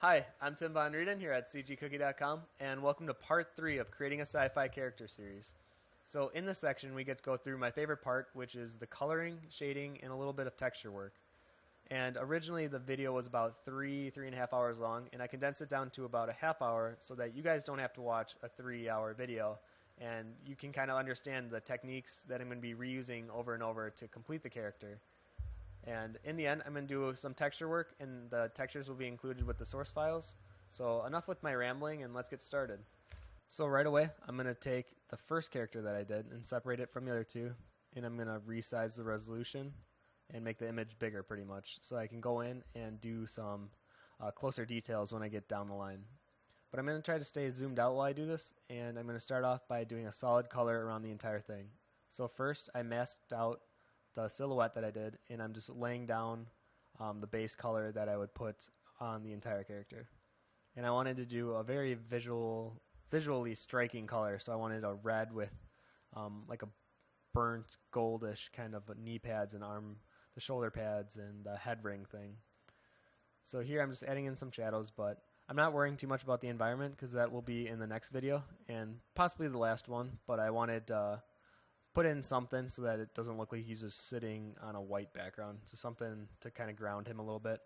Hi, I'm Tim Von Rueden here at cgcookie.com, and welcome to part 3 of creating a sci-fi character series. So in this section, we get to go through my favorite part, which is the coloring, shading, and a little bit of texture work. And originally the video was about 3.5 hours long, and I condensed it down to about a half hour so that you guys don't have to watch a 3-hour video, and you can kind of understand the techniques that I'm going to be reusing over and over to complete the character. And in the end, I'm going to do some texture work, and the textures will be included with the source files. So enough with my rambling, and let's get started. So right away, I'm going to take the first character that I did and separate it from the other two, and I'm going to resize the resolution and make the image bigger pretty much, so I can go in and do some closer details when I get down the line. But I'm going to try to stay zoomed out while I do this, and I'm going to start off by doing a solid color around the entire thing. So first, I masked out the silhouette that I did, and I'm just laying down the base color that I would put on the entire character. And I wanted to do a very visually striking color, so I wanted a red with like a burnt goldish kind of knee pads and the shoulder pads and the head ring thing. So here I'm just adding in some shadows, but I'm not worrying too much about the environment because that will be in the next video and possibly the last one, but I wanted put in something so that it doesn't look like he's just sitting on a white background. So something to kind of ground him a little bit.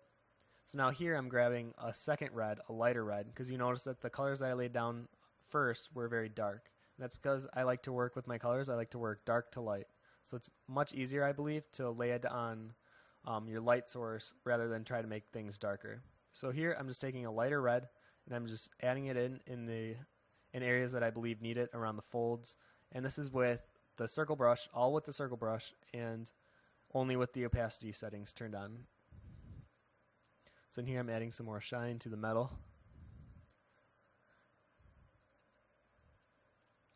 So now here I'm grabbing a second red, a lighter red, because you notice that the colors that I laid down first were very dark. And that's because I like to work with my colors. I like to work dark to light. So it's much easier, I believe, to lay it on your light source rather than try to make things darker. So here I'm just taking a lighter red and I'm just adding it in areas that I believe need it around the folds. And this is with the circle brush, all with the circle brush, and only with the opacity settings turned on. So in here I'm adding some more shine to the metal.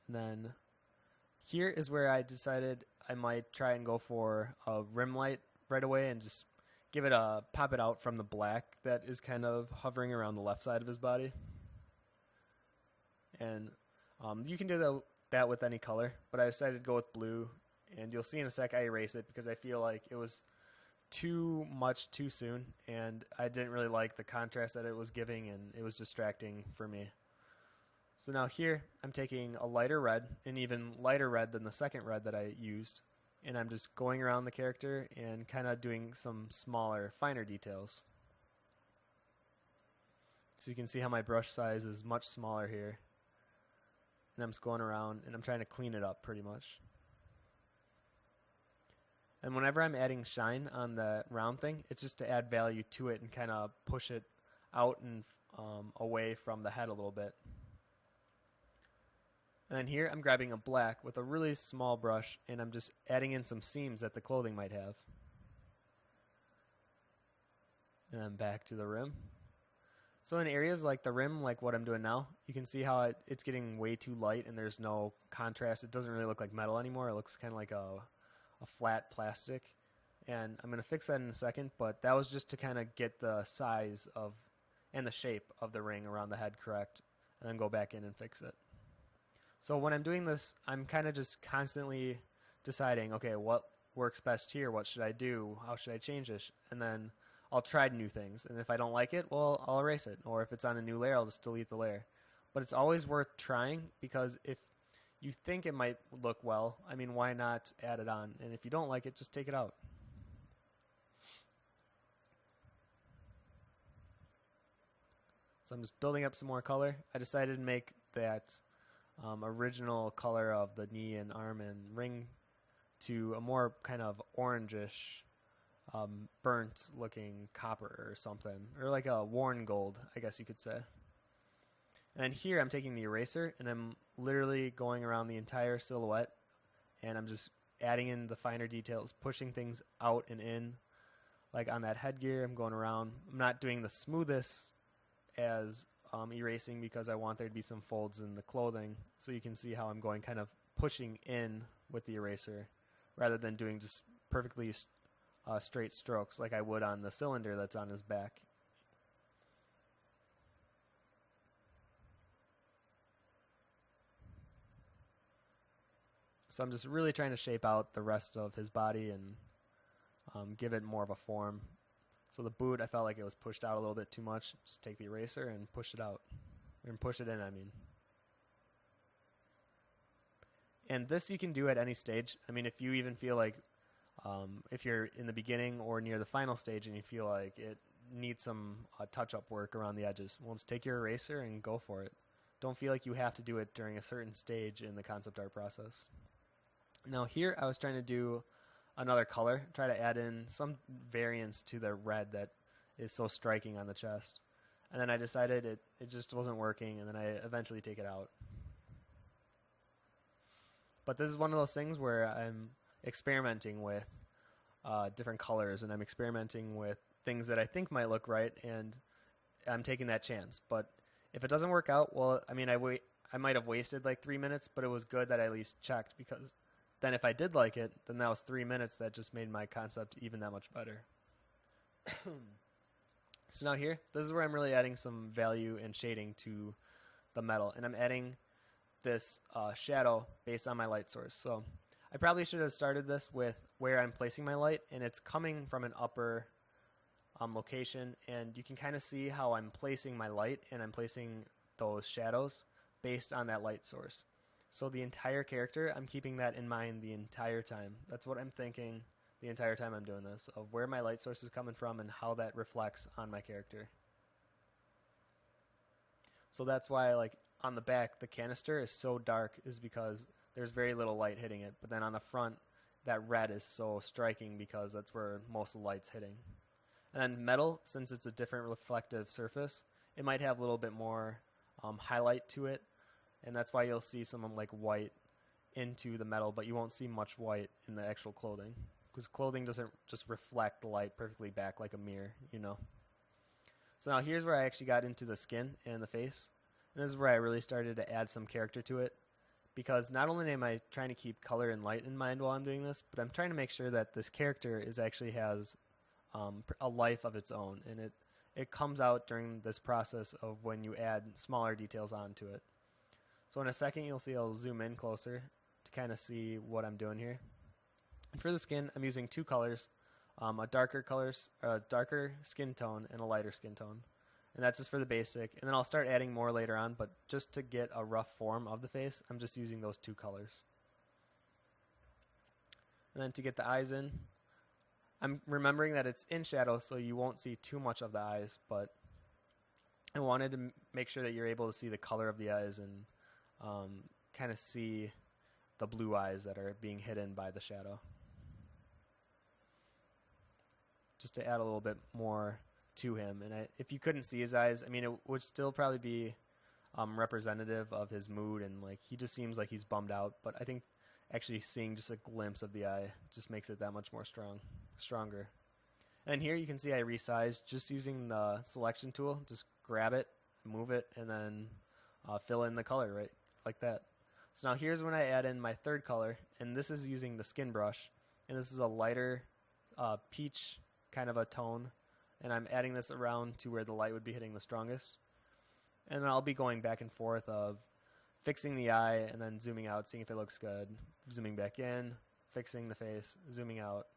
And then here is where I decided I might try and go for a rim light right away and just pop it out from the black that is kind of hovering around the left side of his body. And you can do that with any color, but I decided to go with blue, and you'll see in a sec I erase it because I feel like it was too much too soon, and I didn't really like the contrast that it was giving, and it was distracting for me. So now here I'm taking a lighter red, an even lighter red than the second red that I used, and I'm just going around the character and kind of doing some smaller, finer details. So you can see how my brush size is much smaller here. And I'm just going around and I'm trying to clean it up pretty much. And whenever I'm adding shine on the round thing, it's just to add value to it and kind of push it out and away from the head a little bit. And then here I'm grabbing a black with a really small brush and I'm just adding in some seams that the clothing might have. And then back to the rim. So in areas like the rim, like what I'm doing now, you can see how it's getting way too light and there's no contrast. It doesn't really look like metal anymore. It looks kind of like a flat plastic. And I'm going to fix that in a second, but that was just to kind of get the size and the shape of the ring around the head correct, and then go back in and fix it. So when I'm doing this, I'm kind of just constantly deciding, okay, what works best here? What should I do? How should I change this? And then I'll try new things, and if I don't like it, well, I'll erase it. Or if it's on a new layer, I'll just delete the layer. But it's always worth trying, because if you think it might look well, I mean, why not add it on? And if you don't like it, just take it out. So I'm just building up some more color. I decided to make that original color of the knee and arm and ring to a more kind of orangish, burnt looking copper or something, or like a worn gold, I guess you could say. And then here I'm taking the eraser and I'm literally going around the entire silhouette and I'm just adding in the finer details, pushing things out and in. Like on that headgear, I'm going around. I'm not doing the smoothest as erasing because I want there to be some folds in the clothing, so you can see how I'm going kind of pushing in with the eraser rather than doing just perfectly straight strokes like I would on the cylinder that's on his back. So I'm just really trying to shape out the rest of his body and give it more of a form. So the boot, I felt like it was pushed out a little bit too much. Just take the eraser and push it out. And push it in, I mean. And this you can do at any stage. I mean, if you even feel like, if you're in the beginning or near the final stage and you feel like it needs some touch-up work around the edges, well, just take your eraser and go for it. Don't feel like you have to do it during a certain stage in the concept art process. Now here I was trying to do another color, try to add in some variance to the red that is so striking on the chest. And then I decided it just wasn't working, and then I eventually take it out. But this is one of those things where I'm experimenting with different colors, and I'm experimenting with things that I think might look right, and I'm taking that chance. But if it doesn't work out, well, I mean, I might have wasted like 3 minutes, but it was good that I at least checked, because then if I did like it, then that was 3 minutes that just made my concept even that much better. So now here, this is where I'm really adding some value and shading to the metal, and I'm adding this shadow based on my light source. So I probably should have started this with where I'm placing my light, and it's coming from an upper location, and you can kind of see how I'm placing my light, and I'm placing those shadows based on that light source. So the entire character, I'm keeping that in mind the entire time. That's what I'm thinking the entire time I'm doing this, of where my light source is coming from and how that reflects on my character. So that's why, like, on the back, the canister is so dark, is because there's very little light hitting it. But then on the front, that red is so striking because that's where most of the light's hitting. And then metal, since it's a different reflective surface, it might have a little bit more highlight to it. And that's why you'll see some like white into the metal, but you won't see much white in the actual clothing, because clothing doesn't just reflect the light perfectly back like a mirror, you know. So now here's where I actually got into the skin and the face. And this is where I really started to add some character to it, because not only am I trying to keep color and light in mind while I'm doing this, but I'm trying to make sure that this character actually has a life of its own, and it comes out during this process of when you add smaller details onto it. So in a second, you'll see I'll zoom in closer to kind of see what I'm doing here. And for the skin, I'm using two colors, a darker skin tone and a lighter skin tone. And that's just for the basic. And then I'll start adding more later on, but just to get a rough form of the face, I'm just using those two colors. And then to get the eyes in, I'm remembering that it's in shadow, so you won't see too much of the eyes, but I wanted to make sure that you're able to see the color of the eyes and kind of see the blue eyes that are being hidden by the shadow. Just to add a little bit more to him. And if you couldn't see his eyes, I mean, it would still probably be representative of his mood, and like he just seems like he's bummed out, but I think actually seeing just a glimpse of the eye just makes it that much more stronger. And here you can see I resized just using the selection tool. Just grab it, move it, and then fill in the color right like that. So now here's when I add in my third color, and this is using the skin brush, and this is a lighter peach kind of a tone, and I'm adding this around to where the light would be hitting the strongest. And then I'll be going back and forth of fixing the eye and then zooming out, seeing if it looks good, zooming back in, fixing the face, zooming out.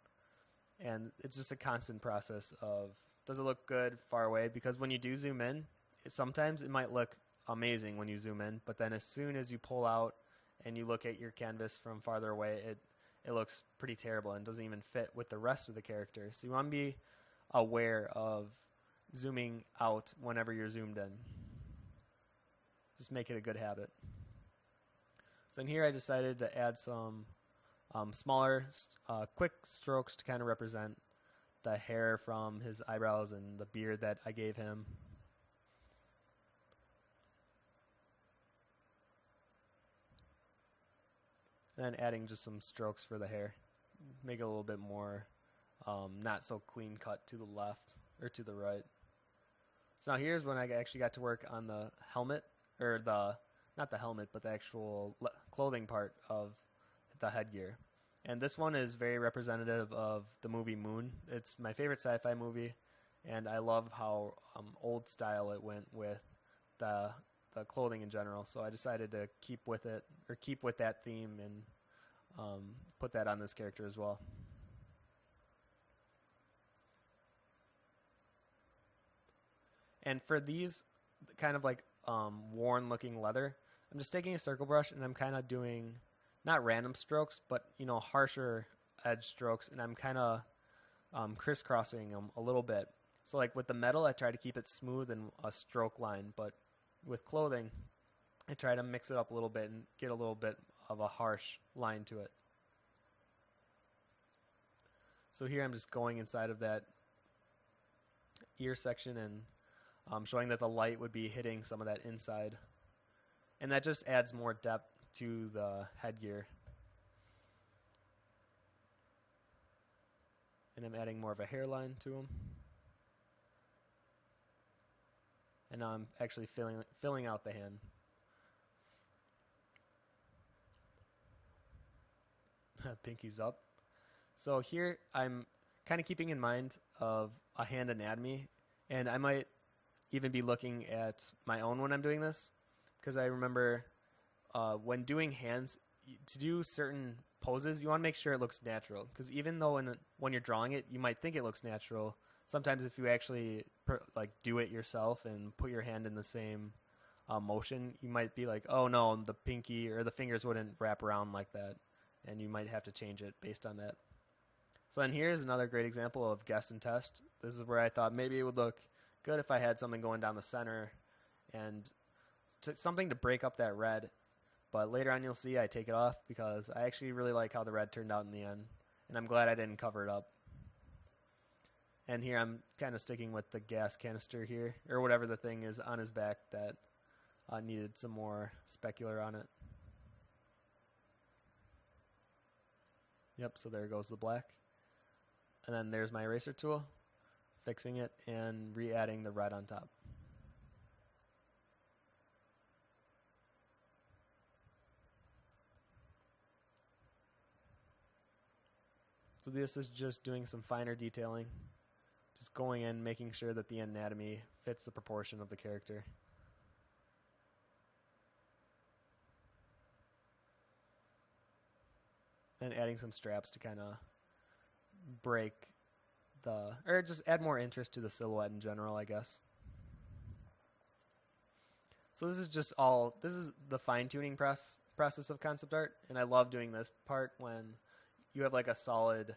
And it's just a constant process of, does it look good far away? Because when you do zoom in, sometimes it might look amazing when you zoom in, but then as soon as you pull out and you look at your canvas from farther away, it looks pretty terrible and doesn't even fit with the rest of the character. So you want to be aware of zooming out whenever you're zoomed in. Just make it a good habit. So in here I decided to add some smaller, quick strokes to kind of represent the hair from his eyebrows and the beard that I gave him. And then adding just some strokes for the hair. Make it a little bit more not so clean cut to the left or to the right. So now here's when I actually got to work on the helmet, or not the helmet, but the actual clothing part of the headgear. And this one is very representative of the movie Moon. It's my favorite sci-fi movie, and I love how old style it went with the clothing in general. So I decided to keep with that theme and put that on this character as well. And for these kind of like worn looking leather, I'm just taking a circle brush and I'm kind of doing not random strokes, but harsher edge strokes, and I'm kind of crisscrossing them a little bit. So like with the metal, I try to keep it smooth and a stroke line, but with clothing, I try to mix it up a little bit and get a little bit of a harsh line to it. So here I'm just going inside of that ear section and showing that the light would be hitting some of that inside. And that just adds more depth to the headgear. And I'm adding more of a hairline to them. And now I'm actually filling out the hand. Pinky's up. So here I'm kind of keeping in mind of a hand anatomy, and I might even be looking at my own when I'm doing this, because I remember when doing hands, to do certain poses, you want to make sure it looks natural, because even though when you're drawing it, you might think it looks natural, sometimes if you actually do it yourself and put your hand in the same motion, you might be like, oh no, the pinky or the fingers wouldn't wrap around like that, and you might have to change it based on that. So then here's another great example of guess and test. This is where I thought maybe it would look good if I had something going down the center and something to break up that red. But later on you'll see I take it off because I actually really like how the red turned out in the end. And I'm glad I didn't cover it up. And here I'm kind of sticking with the gas canister here, or whatever the thing is on his back that needed some more specular on it. Yep, so there goes the black. And then there's my eraser tool, fixing it and re-adding the red on top. So this is just doing some finer detailing, just going in, making sure that the anatomy fits the proportion of the character. And adding some straps to kind of break or just add more interest to the silhouette in general, I guess. So this is the fine-tuning process of concept art, and I love doing this part when you have like a solid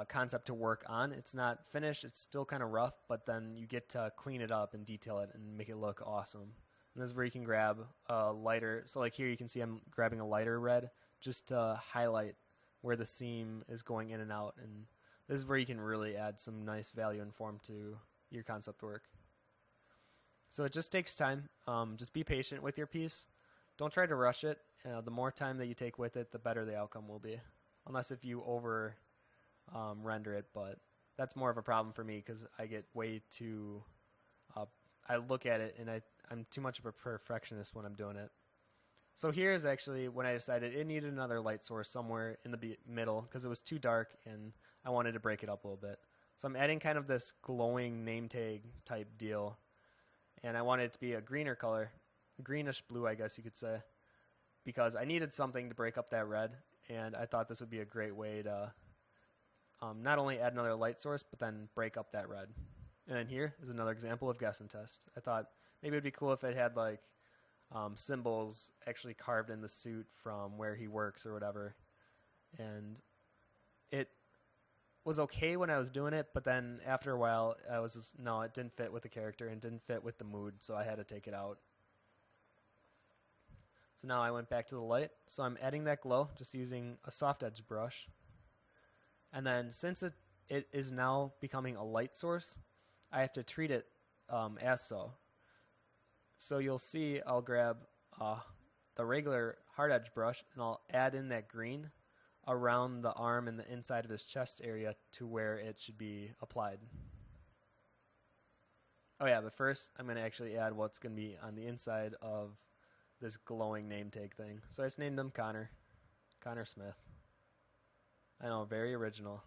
concept to work on. It's not finished, it's still kind of rough, but then you get to clean it up and detail it and make it look awesome. And this is where you can grab a lighter, so like here you can see I'm grabbing a lighter red just to highlight where the seam is going in and out, and this is where you can really add some nice value and form to your concept work. So it just takes time. Just be patient with your piece. Don't try to rush it. The more time that you take with it, the better the outcome will be. Unless if you over render it, but that's more of a problem for me because I get way too... I look at it and I'm too much of a perfectionist when I'm doing it. So here is actually when I decided it needed another light source somewhere in the middle because it was too dark and I wanted to break it up a little bit. So I'm adding kind of this glowing name tag type deal, and I wanted it to be a greener color, greenish blue I guess you could say, because I needed something to break up that red, and I thought this would be a great way to not only add another light source but then break up that red. And then here is another example of guess and test. I thought maybe it would be cool if it had like symbols actually carved in the suit from where he works or whatever. And it was okay when I was doing it, but then after a while I was just, no, it didn't fit with the character and didn't fit with the mood, so I had to take it out. So now I went back to the light. So I'm adding that glow just using a soft edge brush. And then since it is now becoming a light source, I have to treat it as so. So you'll see I'll grab the regular hard edge brush and I'll add in that green around the arm and the inside of his chest area to where it should be applied. Oh yeah, but first I'm going to actually add what's going to be on the inside of this glowing name tag thing. So I just named him Connor Smith. I know, very original.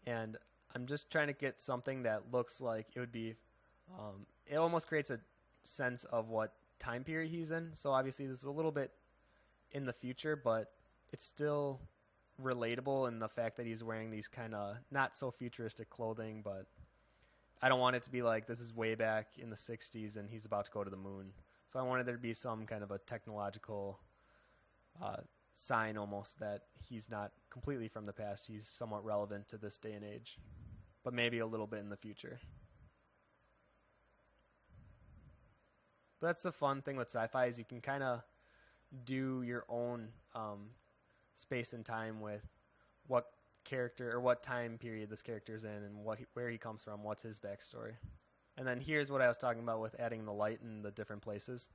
And I'm just trying to get something that looks like it would be, it almost creates a sense of what time period he's in. So obviously this is a little bit in the future, but it's still relatable in the fact that he's wearing these kind of not so futuristic clothing, but I don't want it to be like this is way back in the 60s and he's about to go to the moon. So I wanted there to be some kind of a technological sign almost that he's not completely from the past. He's somewhat relevant to this day and age, but maybe a little bit in the future. But that's the fun thing with sci-fi is you can kind of do your own space and time with what character or what time period this character is in and where he comes from, what's his backstory. And then here's what I was talking about with adding the light in the different places.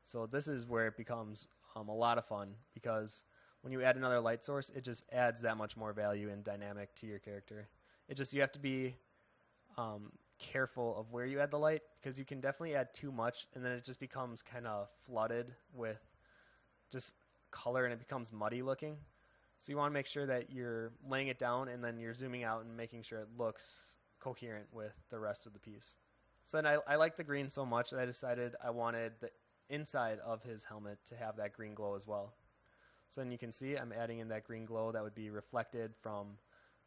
So this is where it becomes a lot of fun because when you add another light source, it just adds that much more value and dynamic to your character. You have to be careful of where you add the light because you can definitely add too much and then it just becomes kind of flooded with just color and it becomes muddy looking. So you want to make sure that you're laying it down and then you're zooming out and making sure it looks coherent with the rest of the piece. So then I like the green so much that I decided I wanted the inside of his helmet to have that green glow as well. So then you can see I'm adding in that green glow that would be reflected from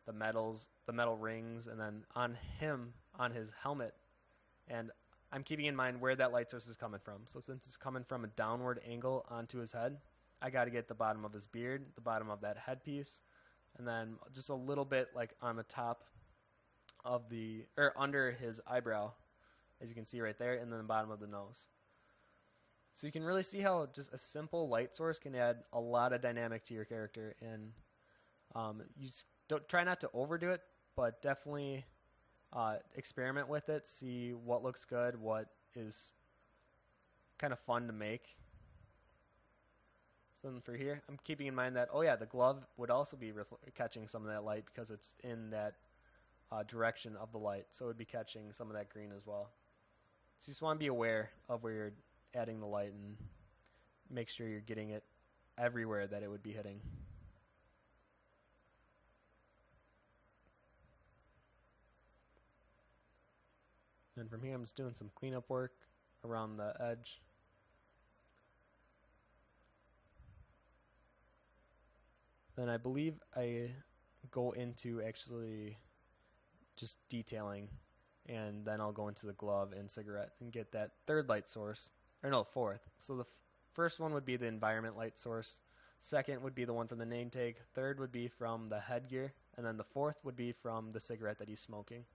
the metal rings, and then on him, on his helmet. And I'm keeping in mind where that light source is coming from. So since it's coming from a downward angle onto his head, I got to get the bottom of his beard, the bottom of that headpiece, and then just a little bit like on the top of under his eyebrow, as you can see right there, and then the bottom of the nose. So you can really see how just a simple light source can add a lot of dynamic to your character, and you just don't try not to overdo it, but definitely experiment with it, see what looks good, what is kind of fun to make. So then for here, I'm keeping in mind that, the glove would also be catching some of that light because it's in that direction of the light, so it would be catching some of that green as well. So you just want to be aware of where you're adding the light and make sure you're getting it everywhere that it would be hitting. And from here, I'm just doing some cleanup work around the edge. Then I believe I go into actually just detailing, and then I'll go into the glove and cigarette and get that third light source, or no, fourth. So the first one would be the environment light source. Second would be the one from the name tag. Third would be from the headgear. And then the fourth would be from the cigarette that he's smoking.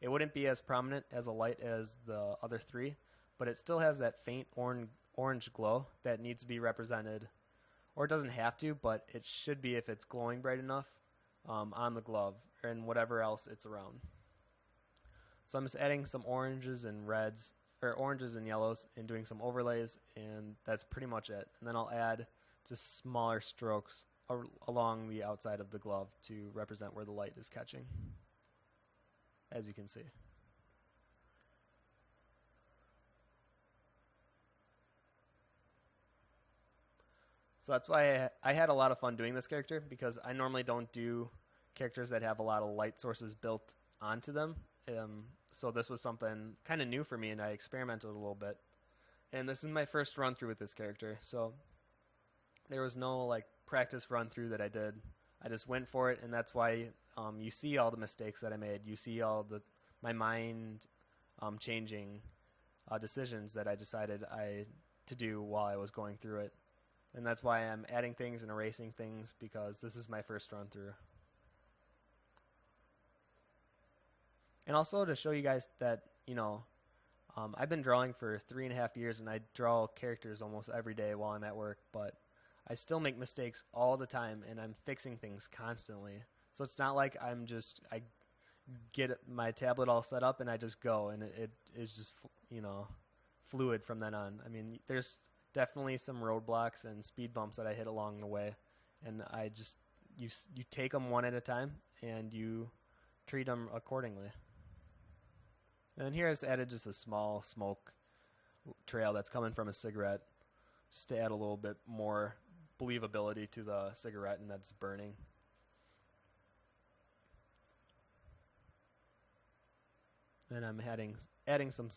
It wouldn't be as prominent as a light as the other three, but it still has that faint orange glow that needs to be represented. Or it doesn't have to, but it should be if it's glowing bright enough on the glove and whatever else it's around. So I'm just adding some oranges and reds, or oranges and yellows, and doing some overlays, and that's pretty much it. And then I'll add just smaller strokes along the outside of the glove to represent where the light is catching, as you can see. So that's why I had a lot of fun doing this character, because I normally don't do characters that have a lot of light sources built onto them. So this was something kind of new for me, and I experimented a little bit. And this is my first run through with this character, so there was no practice run through that I did. I just went for it, and that's why you see all the mistakes that I made. You see all my mind changing decisions that I decided to do while I was going through it. And that's why I'm adding things and erasing things, because this is my first run through. And also to show you guys that, I've been drawing for 3.5 years, and I draw characters almost every day while I'm at work, but I still make mistakes all the time, and I'm fixing things constantly. So it's not like I get my tablet all set up and I just go, and it is just, fluid from then on. I mean, there's definitely some roadblocks and speed bumps that I hit along the way, and you take them one at a time, and you treat them accordingly. And here I just added just a small smoke trail that's coming from a cigarette, just to add a little bit more believability to the cigarette and that's burning. And I'm adding some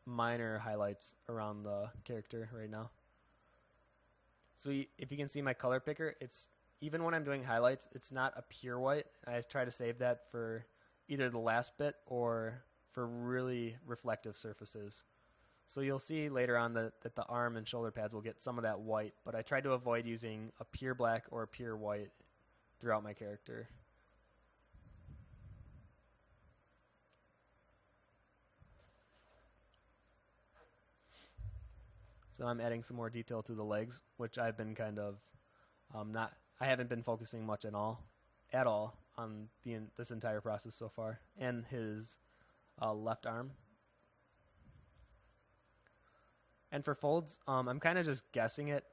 minor highlights around the character right now. So if you can see my color picker, it's even when I'm doing highlights, it's not a pure white. I try to save that for either the last bit or for really reflective surfaces. So you'll see later on that the arm and shoulder pads will get some of that white, but I tried to avoid using a pure black or a pure white throughout my character. So I'm adding some more detail to the legs, which I've been kind of I haven't been focusing much at all on this entire process so far, and his left arm. And for folds, I'm kind of just guessing it,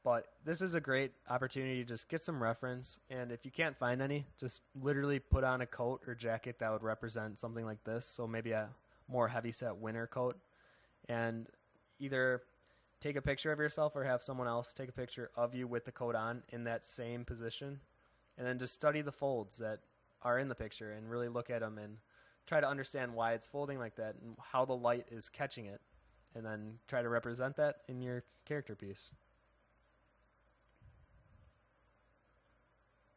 but this is a great opportunity to just get some reference, and if you can't find any, just literally put on a coat or jacket that would represent something like this, so maybe a more heavyset winter coat, and either take a picture of yourself or have someone else take a picture of you with the coat on in that same position, and then just study the folds that are in the picture and really look at them and try to understand why it's folding like that and how the light is catching it, and then try to represent that in your character piece.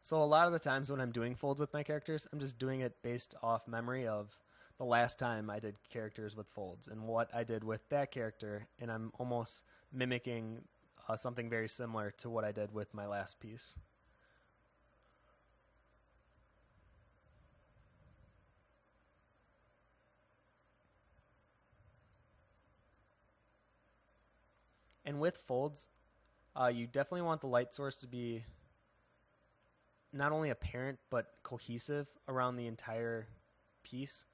So a lot of the times when I'm doing folds with my characters, I'm just doing it based off memory of the last time I did characters with folds and what I did with that character, and I'm almost mimicking something very similar to what I did with my last piece. And with folds, you definitely want the light source to be not only apparent but cohesive around the entire piece.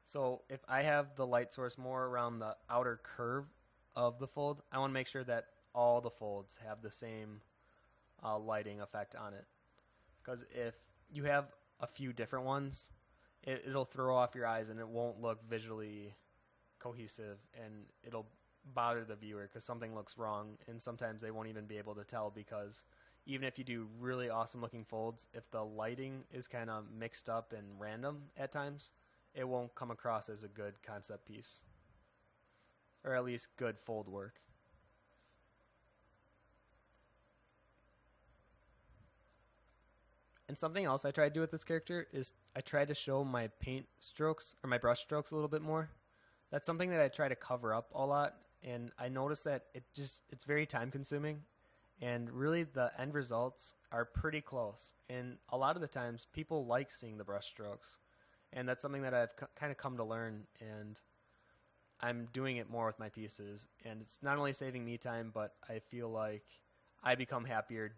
So if I have the light source more around the outer curve of the fold, I want to make sure that all the folds have the same lighting effect on it. Because if you have a few different ones, it'll throw off your eyes and it won't look visually cohesive, and it'll bother the viewer because something looks wrong, and sometimes they won't even be able to tell, because even if you do really awesome looking folds, if the lighting is kind of mixed up and random at times, it won't come across as a good concept piece, or at least good fold work. And something else I try to do with this character is I try to show my paint strokes or my brush strokes a little bit more. That's something that I try to cover up a lot, and I notice that it's very time consuming, and really the end results are pretty close. And a lot of the times people like seeing the brush strokes, and that's something that I've kind of come to learn, and I'm doing it more with my pieces, and it's not only saving me time, but I feel like I become happier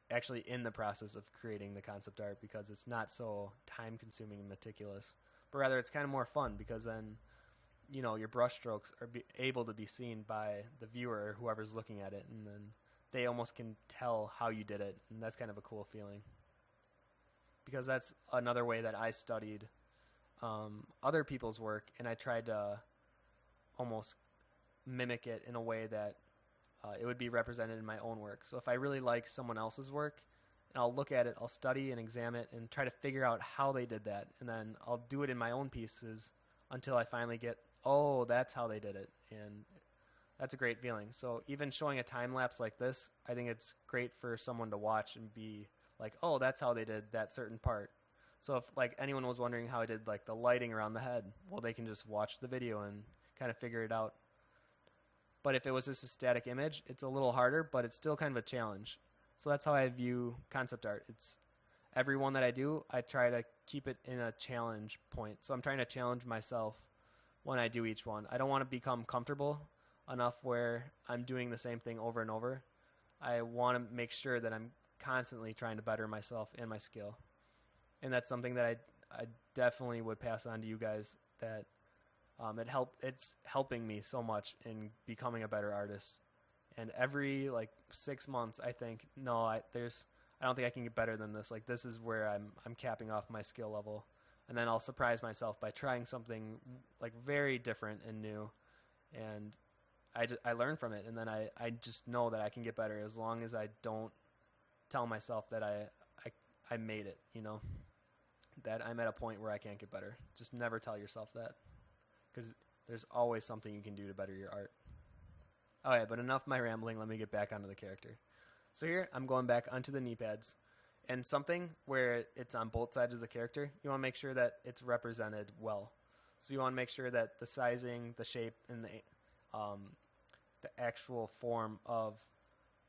actually in the process of creating the concept art, because it's not so time consuming and meticulous, but rather it's kind of more fun, because then your brush strokes are able to be seen by the viewer or whoever's looking at it, and then they almost can tell how you did it, and that's kind of a cool feeling, because that's another way that I studied other people's work, and I tried to almost mimic it in a way that it would be represented in my own work. So if I really like someone else's work, and I'll look at it, I'll study and examine it and try to figure out how they did that, and then I'll do it in my own pieces until I finally get, oh, that's how they did it, and that's a great feeling. So even showing a time lapse like this, I think it's great for someone to watch and be like, oh, that's how they did that certain part. So if like anyone was wondering how I did like the lighting around the head, well, they can just watch the video and kind of figure it out. But if it was just a static image, it's a little harder, but it's still kind of a challenge. So that's how I view concept art. It's every one that I do, I try to keep it in a challenge point. So I'm trying to challenge myself when I do each one. I don't want to become comfortable enough where I'm doing the same thing over and over. I want to make sure that I'm constantly trying to better myself and my skill. And that's something that I definitely would pass on to you guys, that it's helping me so much in becoming a better artist. And every 6 months, I think, I don't think I can get better than this. Like, this is where I'm capping off my skill level, and then I'll surprise myself by trying something very different and new, and I learn from it, and then I just know that I can get better as long as I don't tell myself that I made it, that I'm at a point where I can't get better. Just never tell yourself that, because there's always something you can do to better your art. All right, but enough of my rambling. Let me get back onto the character. So here, I'm going back onto the knee pads. And something where it's on both sides of the character, you want to make sure that it's represented well. So you want to make sure that the sizing, the shape, and the actual form of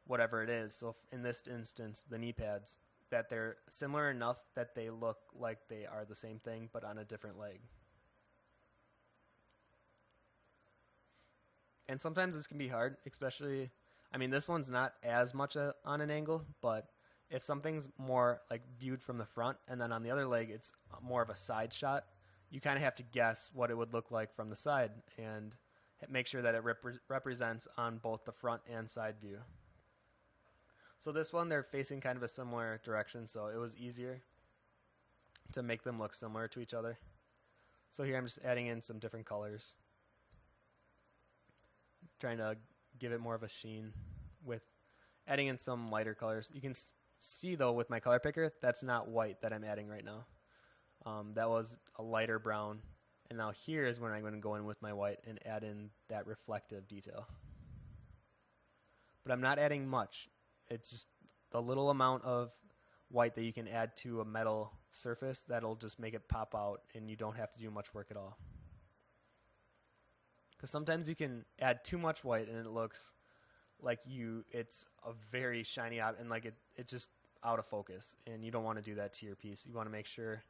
whatever it is, so in this instance, the knee pads, that they're similar enough that they look like they are the same thing, but on a different leg. And sometimes this can be hard, especially, I mean, this one's not as much on an angle, but if something's more like viewed from the front and then on the other leg it's more of a side shot, you kind of have to guess what it would look like from the side and make sure that it represents on both the front and side view. So this one, they're facing kind of a similar direction, so it was easier to make them look similar to each other. So here I'm just adding in some different colors, trying to give it more of a sheen with adding in some lighter colors. You can see though with my color picker, that's not white that I'm adding right now. That was a lighter brown, and now here is when I'm going to go in with my white and add in that reflective detail. But I'm not adding much. It's just the little amount of white that you can add to a metal surface that'll just make it pop out, and you don't have to do much work at all. Because sometimes you can add too much white and it looks like it's a very shiny and like it's just out of focus, and you don't want to do that to your piece. You want to make sure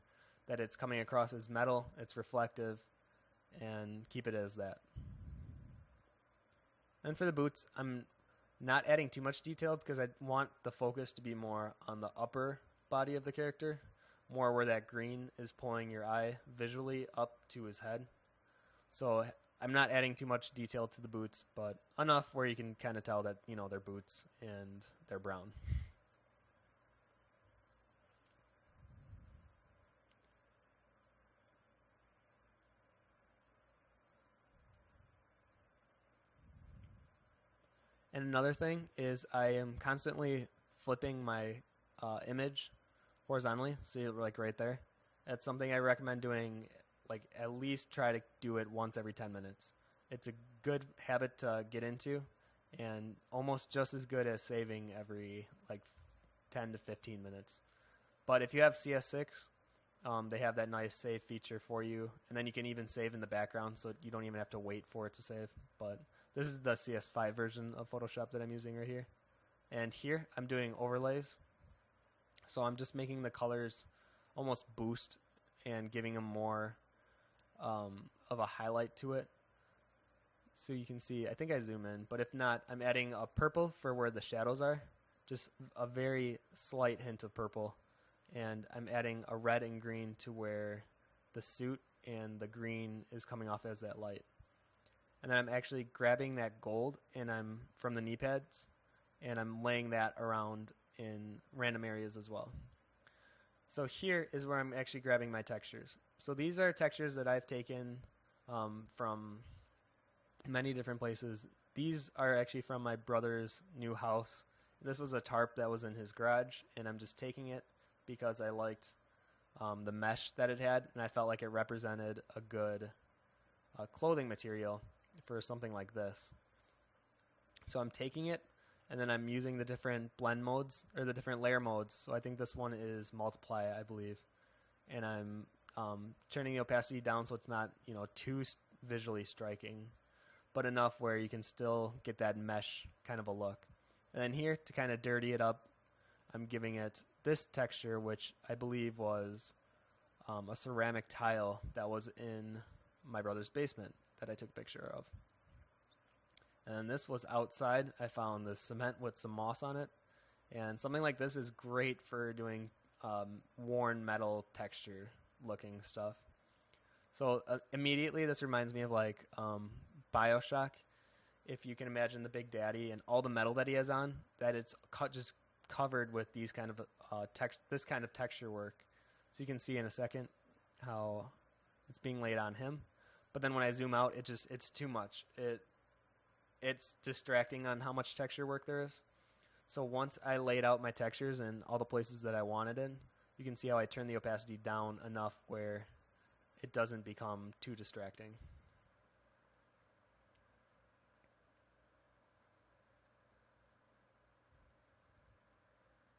that it's coming across as metal, it's reflective, and keep it as that. And for the boots, I'm not adding too much detail because I want the focus to be more on the upper body of the character, more where that green is pulling your eye visually up to his head. So I'm not adding too much detail to the boots, but enough where you can kind of tell that, you know, they're boots and they're brown. And another thing is I am constantly flipping my image horizontally, so you're like right there. That's something I recommend doing, like at least try to do it once every 10 minutes. It's a good habit to get into, and almost just as good as saving every like 10 to 15 minutes. But if you have CS6, they have that nice save feature for you, and then you can even save in the background, so you don't even have to wait for it to save. But this is the CS5 version of Photoshop that I'm using right here. And here I'm doing overlays. So I'm just making the colors almost boost and giving them more of a highlight to it. So you can see, I think I zoom in, but if not, I'm adding a purple for where the shadows are. Just a very slight hint of purple. And I'm adding a red and green to where the suit and the green is coming off as that light. And then I'm actually grabbing that gold and I'm from the knee pads, and I'm laying that around in random areas as well. So here is where I'm actually grabbing my textures. So these are textures that I've taken from many different places. These are actually from my brother's new house. This was a tarp that was in his garage, and I'm just taking it because I liked the mesh that it had, and I felt like it represented a good clothing material for something like this. So I'm taking it, and then I'm using the different blend modes, or the different layer modes. So I think this one is multiply, I believe. And I'm turning the opacity down so it's not, you know, too visually striking, but enough where you can still get that mesh kind of a look. And then here, to kind of dirty it up, I'm giving it this texture, which I believe was a ceramic tile that was in my brother's basement that I took a picture of. And this was outside. I found this cement with some moss on it. And something like this is great for doing worn metal texture looking stuff. So immediately this reminds me of like BioShock. If you can imagine the Big Daddy and all the metal that he has on, that it's just covered with these kind of this kind of texture work. So you can see in a second how it's being laid on him. But then when I zoom out, it's too much. It's distracting on how much texture work there is. So once I laid out my textures in all the places that I wanted in, you can see how I turn the opacity down enough where it doesn't become too distracting.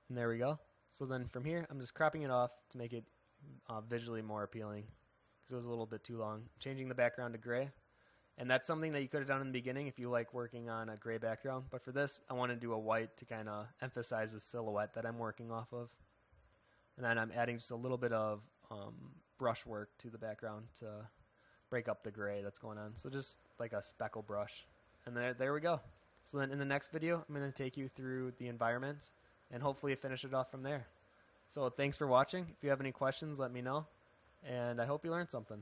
And there we go. So then from here, I'm just cropping it off to make it visually more appealing. because it was a little bit too long. Changing the background to gray. And that's something that you could have done in the beginning if you like working on a gray background. But for this, I want to do a white to kind of emphasize the silhouette that I'm working off of. And then I'm adding just a little bit of brush work to the background to break up the gray that's going on. So just like a speckle brush. And there we go. So then in the next video, I'm going to take you through the environment and hopefully finish it off from there. So thanks for watching. If you have any questions, let me know. And I hope you learned something.